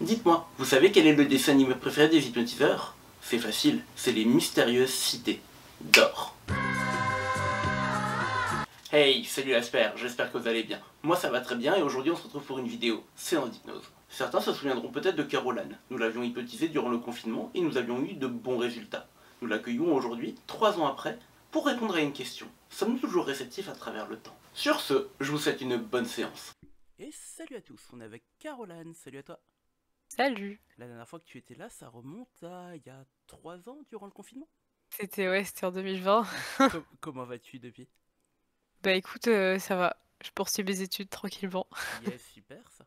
Dites-moi, vous savez quel est le dessin animé préféré des hypnotiseurs? C'est facile, c'est les mystérieuses cités d'or. Hey, salut Asper, j'espère que vous allez bien. Moi ça va très bien et aujourd'hui on se retrouve pour une vidéo séance d'hypnose. Certains se souviendront peut-être de Caroline. Nous l'avions hypnotisée durant le confinement et nous avions eu de bons résultats. Nous l'accueillons aujourd'hui, 3 ans après, pour répondre à une question. Sommes-nous toujours réceptifs à travers le temps? Sur ce, je vous souhaite une bonne séance. Et salut à tous, on est avec Caroline, salut à toi. Salut. La dernière fois que tu étais là, ça remonte à il y a 3 ans durant le confinement. C'était en 2020. Comment vas-tu depuis? Bah écoute, ça va. Je poursuis mes études tranquillement. Yes, super ça.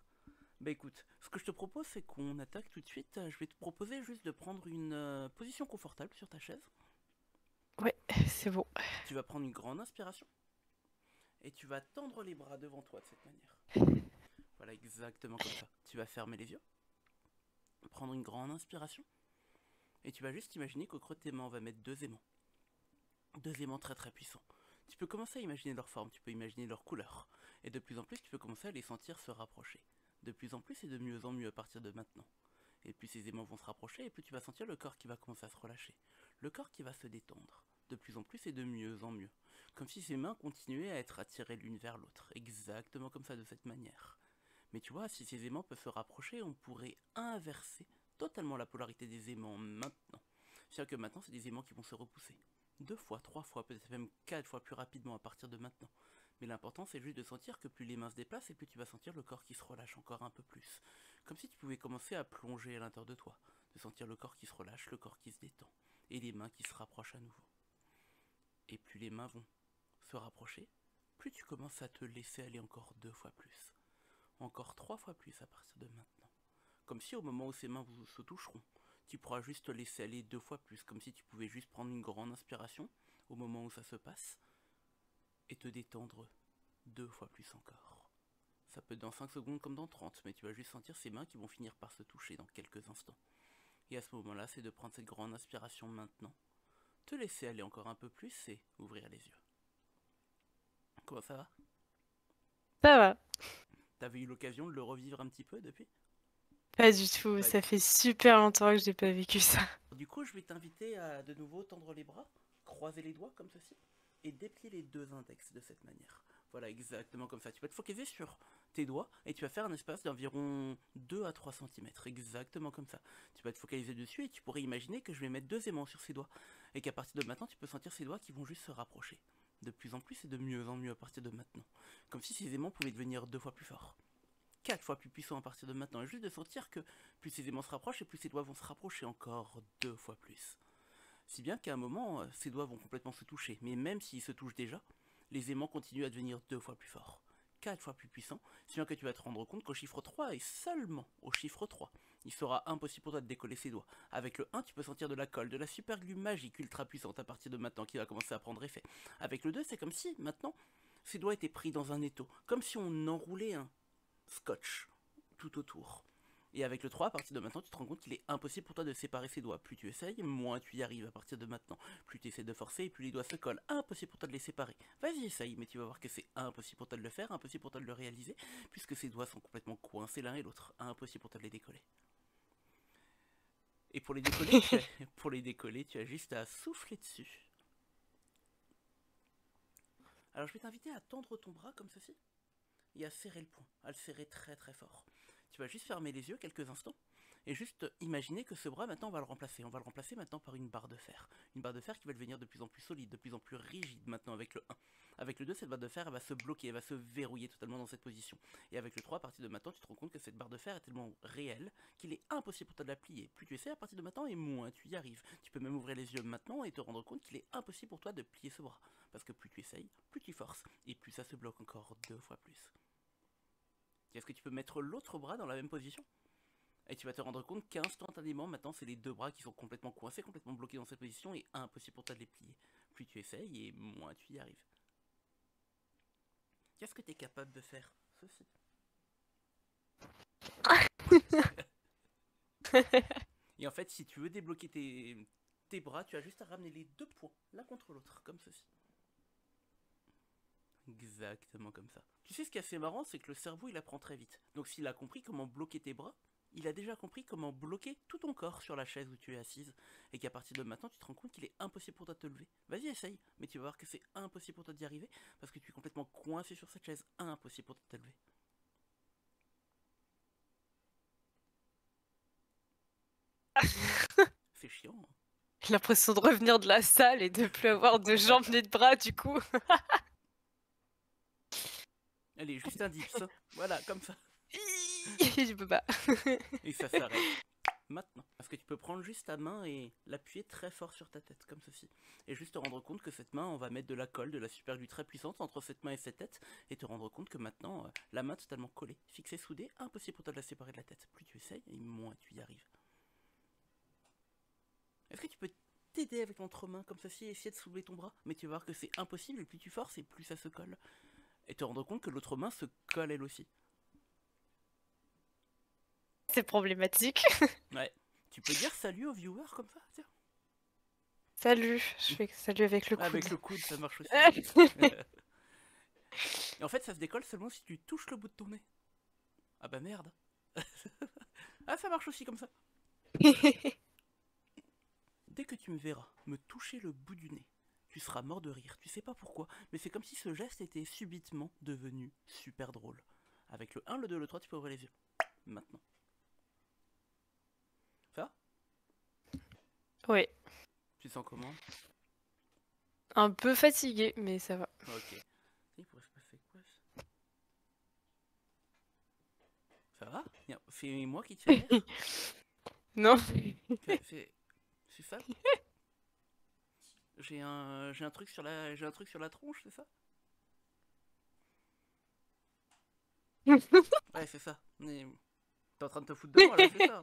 Bah écoute, ce que je te propose c'est qu'on attaque tout de suite. Je vais te proposer juste de prendre une position confortable sur ta chaise. Ouais, c'est bon. Tu vas prendre une grande inspiration et tu vas tendre les bras devant toi de cette manière. Voilà, exactement comme ça. Tu vas fermer les yeux, prendre une grande inspiration et tu vas juste imaginer qu'au creux de tes mains on va mettre deux aimants. Deux aimants très très puissants. Tu peux commencer à imaginer leur forme, tu peux imaginer leur couleur. Et de plus en plus tu peux commencer à les sentir se rapprocher. De plus en plus et de mieux en mieux à partir de maintenant. Et plus ces aimants vont se rapprocher, et plus tu vas sentir le corps qui va commencer à se relâcher. Le corps qui va se détendre. De plus en plus et de mieux en mieux. Comme si ces mains continuaient à être attirées l'une vers l'autre. Exactement comme ça, de cette manière. Mais tu vois, si ces aimants peuvent se rapprocher, on pourrait inverser totalement la polarité des aimants maintenant. C'est-à-dire que maintenant, c'est des aimants qui vont se repousser. 2 fois, 3 fois, peut-être même 4 fois plus rapidement à partir de maintenant. Mais l'important, c'est juste de sentir que plus les mains se déplacent, et plus tu vas sentir le corps qui se relâche encore un peu plus. Comme si tu pouvais commencer à plonger à l'intérieur de toi. De sentir le corps qui se relâche, le corps qui se détend. Et les mains qui se rapprochent à nouveau. Et plus les mains vont se rapprocher, plus tu commences à te laisser aller encore 2 fois plus. Encore 3 fois plus à partir de maintenant. Comme si au moment où ces mains se toucheront, tu pourras juste te laisser aller 2 fois plus. Comme si tu pouvais juste prendre une grande inspiration au moment où ça se passe. Et te détendre 2 fois plus encore. Ça peut être dans 5 secondes comme dans 30, mais tu vas juste sentir ces mains qui vont finir par se toucher dans quelques instants. Et à ce moment-là, c'est de prendre cette grande inspiration maintenant, te laisser aller encore un peu plus et ouvrir les yeux. Comment ça va? Ça va. T'avais eu l'occasion de le revivre un petit peu depuis? Pas du tout, Bah, ça fait super longtemps que j'ai pas vécu ça. du coup, je vais t'inviter à de nouveau tendre les bras, croiser les doigts comme ceci, et déplier les deux index de cette manière. Voilà, exactement comme ça. Tu vas te focaliser sur tes doigts et tu vas faire un espace d'environ 2 à 3 cm, exactement comme ça. Tu vas te focaliser dessus et tu pourrais imaginer que je vais mettre deux aimants sur ces doigts et qu'à partir de maintenant, tu peux sentir ces doigts qui vont juste se rapprocher. De plus en plus et de mieux en mieux à partir de maintenant. Comme si ces aimants pouvaient devenir 2 fois plus forts. 4 fois plus puissants à partir de maintenant. Et juste de sentir que plus ces aimants se rapprochent et plus ces doigts vont se rapprocher encore 2 fois plus. Si bien qu'à un moment, ces doigts vont complètement se toucher. Mais même s'ils se touchent déjà, les aimants continuent à devenir 2 fois plus forts. 4 fois plus puissants, si bien que tu vas te rendre compte qu'au chiffre 3 et seulement au chiffre 3, il sera impossible pour toi de décoller ses doigts. Avec le 1, tu peux sentir de la colle, de la super glue magique ultra puissante à partir de maintenant qui va commencer à prendre effet. Avec le 2, c'est comme si maintenant, ses doigts étaient pris dans un étau, comme si on enroulait un scotch tout autour. Et avec le 3, à partir de maintenant, tu te rends compte qu'il est impossible pour toi de séparer ses doigts. Plus tu essayes, moins tu y arrives à partir de maintenant. Plus tu essaies de forcer, plus les doigts se collent. Impossible pour toi de les séparer. Vas-y, essaye, mais tu vas voir que c'est impossible pour toi de le faire, impossible pour toi de le réaliser, puisque ces doigts sont complètement coincés l'un et l'autre. Impossible pour toi de les décoller. Et pour les décoller, tu as juste à souffler dessus. Alors je vais t'inviter à tendre ton bras comme ceci, et à serrer le poing, à le serrer très très fort. Tu vas juste fermer les yeux quelques instants et juste imaginer que ce bras maintenant on va le remplacer. On va le remplacer maintenant par une barre de fer. Une barre de fer qui va devenir de plus en plus solide, de plus en plus rigide maintenant avec le 1. Avec le 2, cette barre de fer elle va se bloquer, elle va se verrouiller totalement dans cette position. Et avec le 3, à partir de maintenant, tu te rends compte que cette barre de fer est tellement réelle qu'il est impossible pour toi de la plier. Plus tu essaies à partir de maintenant et moins tu y arrives. Tu peux même ouvrir les yeux maintenant et te rendre compte qu'il est impossible pour toi de plier ce bras. Parce que plus tu essayes, plus tu forces et plus ça se bloque encore 2 fois plus. Est-ce que tu peux mettre l'autre bras dans la même position? Et tu vas te rendre compte qu'instantanément, maintenant, c'est les deux bras qui sont complètement coincés, complètement bloqués dans cette position et impossible pour toi de les plier. Plus tu essayes et moins tu y arrives. Qu'est-ce que tu es capable de faire? Ceci. Et en fait, si tu veux débloquer tes bras, tu as juste à ramener les deux poings l'un contre l'autre, comme ceci. Exactement comme ça. Tu sais ce qui est assez marrant, c'est que le cerveau il apprend très vite. Donc s'il a compris comment bloquer tes bras, il a déjà compris comment bloquer tout ton corps sur la chaise où tu es assise, et qu'à partir de maintenant, tu te rends compte qu'il est impossible pour toi de te lever. Vas-y, essaye, mais tu vas voir que c'est impossible pour toi d'y arriver, parce que tu es complètement coincé sur cette chaise, impossible pour toi de te lever. C'est chiant, hein. J'ai l'impression de revenir de la salle et de plus avoir de jambes ni de bras du coup. Allez, juste un dips, hein. Voilà, comme ça. Je peux pas. Et ça s'arrête. Maintenant. Parce que tu peux prendre juste ta main et l'appuyer très fort sur ta tête, comme ceci. Et juste te rendre compte que cette main, on va mettre de la colle, de la superglue très puissante entre cette main et cette tête, et te rendre compte que maintenant, la main totalement collée, fixée, soudée, impossible pour toi de la séparer de la tête. Plus tu essayes, et moins tu y arrives. Est-ce que tu peux t'aider avec l'entremain comme ceci et essayer de soulever ton bras? Mais tu vas voir que c'est impossible, et plus tu forces, et plus ça se colle. Et te rendre compte que l'autre main se colle elle aussi. C'est problématique. Ouais. Tu peux dire salut aux viewers comme ça, tiens. Salut, je fais salut avec le coude. Avec le coude, ça marche aussi. Et en fait, ça se décolle seulement si tu touches le bout de ton nez. Ah bah merde. Ah, ça marche aussi comme ça. Dès que tu me verras me toucher le bout du nez, tu seras mort de rire. Tu sais pas pourquoi, mais c'est comme si ce geste était subitement devenu super drôle. Avec le 1, le 2, le 3, tu peux ouvrir les yeux. Maintenant. Ça va? Oui. Tu te sens comment? Un peu fatigué, mais ça va. Ok. Il pourrait se passer quoi ça? Ça va? C'est moi qui te fais rire? Non. C'est ça? J'ai un truc sur la tronche, c'est ça? Ouais, c'est ça. Mais t'es en train de te foutre de moi là, c'est ça?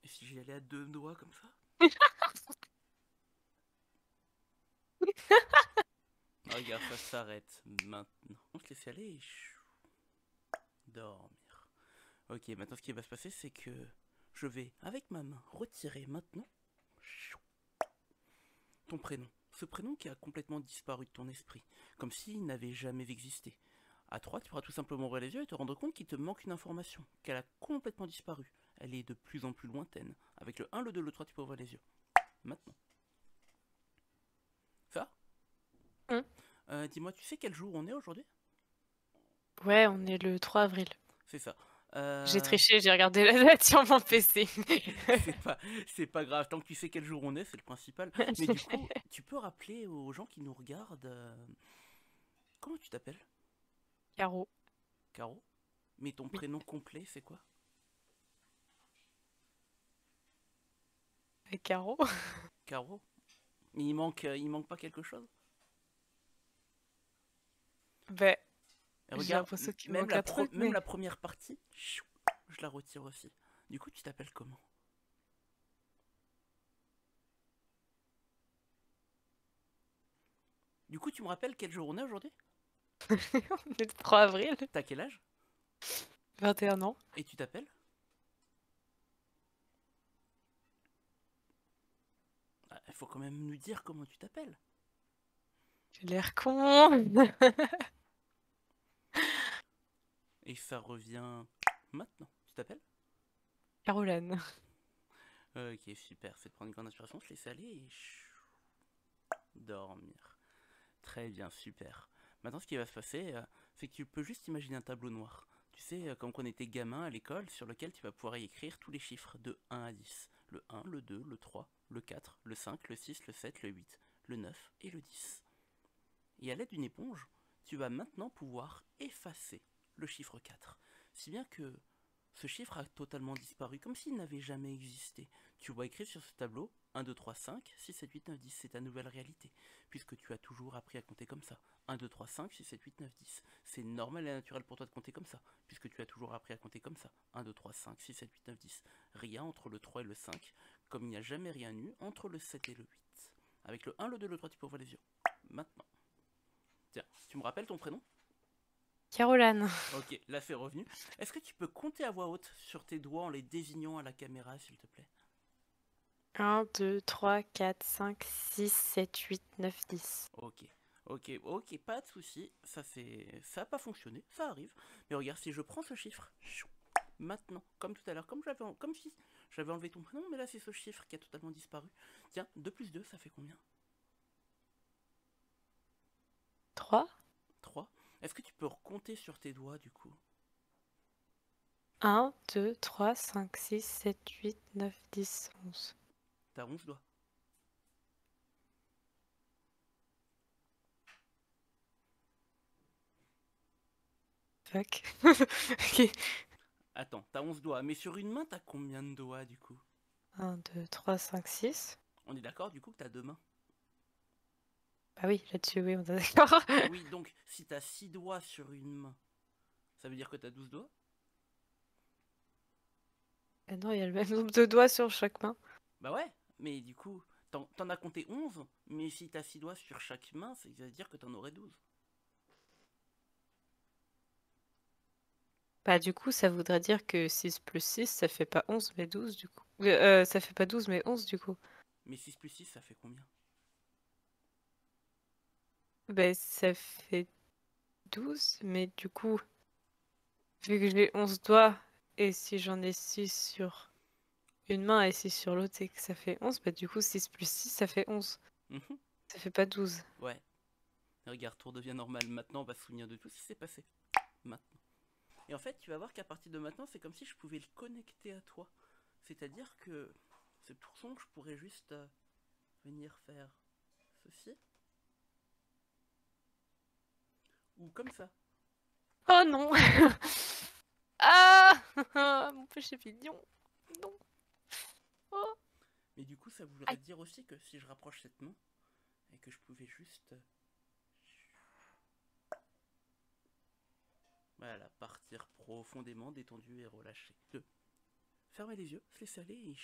Et si j'y allais à deux doigts comme ça? Oh, regarde, ça s'arrête maintenant. On se laisse aller et dormir. Ok, maintenant ce qui va se passer, c'est que je vais, avec ma main, retirer maintenant ton prénom. Ce prénom qui a complètement disparu de ton esprit, comme s'il n'avait jamais existé. À 3, tu pourras tout simplement ouvrir les yeux et te rendre compte qu'il te manque une information, qu'elle a complètement disparu. Elle est de plus en plus lointaine. Avec le 1, le 2, le 3, tu peux ouvrir les yeux. Maintenant. Ça Dis-moi, tu sais quel jour on est aujourd'hui? Ouais, on est le 3 avril. C'est ça. J'ai triché, j'ai regardé la date sur mon PC. c'est pas grave, tant que tu sais quel jour on est, c'est le principal. Mais du coup, tu peux rappeler aux gens qui nous regardent... Comment tu t'appelles? Caro. Caro? Mais ton Oui. prénom complet, c'est quoi? Caro. Caro? Mais il manque pas quelque chose? Ben, Et j'ai regarde, l'impression qu'il même manque un truc, même mais... la première partie, je la retire aussi. Du coup, tu t'appelles comment? Du coup, tu me rappelles quel jour on est aujourd'hui? On est le 3 avril. T'as quel âge? 21 ans. Et tu t'appelles? Il faut quand même nous dire comment tu t'appelles. J'ai l'air con. Et ça revient maintenant. Tu t'appelles? Caroline. Ok, super. C'est de prendre une grande inspiration, se laisser aller et dormir. Très bien, super. Maintenant, ce qui va se passer, c'est que tu peux juste imaginer un tableau noir. Tu sais, comme quand on était gamin à l'école, sur lequel tu vas pouvoir y écrire tous les chiffres de 1 à 10. Le 1, le 2, le 3, le 4, le 5, le 6, le 7, le 8, le 9 et le 10. Et à l'aide d'une éponge, tu vas maintenant pouvoir effacer le chiffre 4. Si bien que ce chiffre a totalement disparu, comme s'il n'avait jamais existé. Tu vois écrit sur ce tableau 1, 2, 3, 5, 6, 7, 8, 9, 10. C'est ta nouvelle réalité, puisque tu as toujours appris à compter comme ça. 1, 2, 3, 5, 6, 7, 8, 9, 10. C'est normal et naturel pour toi de compter comme ça, puisque tu as toujours appris à compter comme ça. 1, 2, 3, 5, 6, 7, 8, 9, 10. Rien entre le 3 et le 5, comme il n'y a jamais rien eu entre le 7 et le 8. Avec le 1, le 2, le 3, tu peux ouvrir les yeux. Maintenant. Tiens, tu me rappelles ton prénom? Caroline. Ok, là c'est revenu. Est-ce que tu peux compter à voix haute sur tes doigts en les désignant à la caméra, s'il te plaît? 1, 2, 3, 4, 5, 6, 7, 8, 9, 10. Ok. Ok, ok, pas de souci. Ça a pas fonctionné, ça arrive. Mais regarde, si je prends ce chiffre, maintenant, comme tout à l'heure, comme si j'avais enlevé ton prénom, mais là c'est ce chiffre qui a totalement disparu. Tiens, 2 plus 2, ça fait combien? 3. 3. Est-ce que tu peux recompter sur tes doigts du coup? 1, 2, 3, 5, 6, 7, 8, 9, 10, 11. T'as 11 doigts. Fuck. Ok. Attends, t'as 11 doigts, mais sur une main, t'as combien de doigts du coup? 1, 2, 3, 5, 6. On est d'accord du coup que t'as deux mains? Bah oui, là-dessus, oui, on est d'accord. Oui, donc si t'as 6 doigts sur une main, ça veut dire que t'as 12 doigts? Ah non, il y a le même nombre de doigts sur chaque main. Bah ouais, mais du coup, t'en as compté 11, mais si t'as 6 doigts sur chaque main, ça veut dire que t'en aurais 12. Bah du coup, ça voudrait dire que 6 plus 6, ça fait pas 11, mais 12 du coup. Ça fait pas 12, mais 11 du coup. Mais 6 plus 6, ça fait combien? Bah ça fait 12, mais du coup, vu que j'ai 11 doigts, et si j'en ai 6 sur une main et 6 sur l'autre, et que ça fait 11, bah du coup, 6 plus 6, ça fait 11. Mhm. Ça fait pas 12. Ouais. Regarde, tout redevient normal. Maintenant, on va se souvenir de tout ce qui s'est passé. Maintenant. Et en fait, tu vas voir qu'à partir de maintenant, c'est comme si je pouvais le connecter à toi. C'est-à-dire que c'est pour son que je pourrais juste venir faire ceci. Ou comme ça. Oh non. Ah. Mon péché mignon. Non. Oh. Mais du coup, ça voudrait Aïe. dire aussi que si je rapproche cette main, et que je pouvais juste... voilà, partir profondément, détendu et relâché. Fermer les yeux, se laisser aller et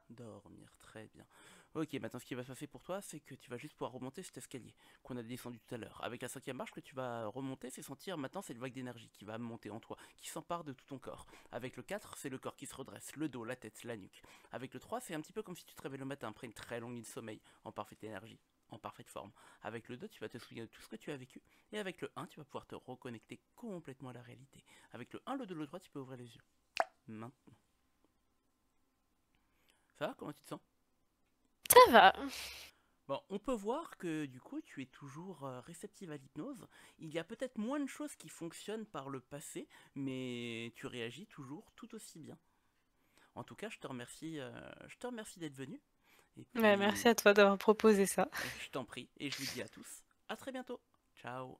dormir. Très bien. Ok, maintenant ce qui va se passer pour toi, c'est que tu vas juste pouvoir remonter cet escalier qu'on a descendu tout à l'heure. Avec la cinquième marche que tu vas remonter, c'est sentir maintenant cette vague d'énergie qui va monter en toi, qui s'empare de tout ton corps. Avec le 4, c'est le corps qui se redresse, le dos, la tête, la nuque. Avec le 3, c'est un petit peu comme si tu te réveilles le matin après une très longue nuit de sommeil, en parfaite énergie, en parfaite forme. Avec le 2, tu vas te souvenir de tout ce que tu as vécu. Et avec le 1, tu vas pouvoir te reconnecter complètement à la réalité. Avec le 1, le 2, le 3, tu peux ouvrir les yeux. Maintenant. Ça va? Comment tu te sens? Ça va. Bon, on peut voir que du coup tu es toujours réceptive à l'hypnose. Il y a peut-être moins de choses qui fonctionnent par le passé, mais tu réagis toujours tout aussi bien. En tout cas, je te remercie d'être venu. Et Ouais, merci puis, à toi d'avoir proposé ça. je t'en prie, et je vous dis à tous, à très bientôt. Ciao.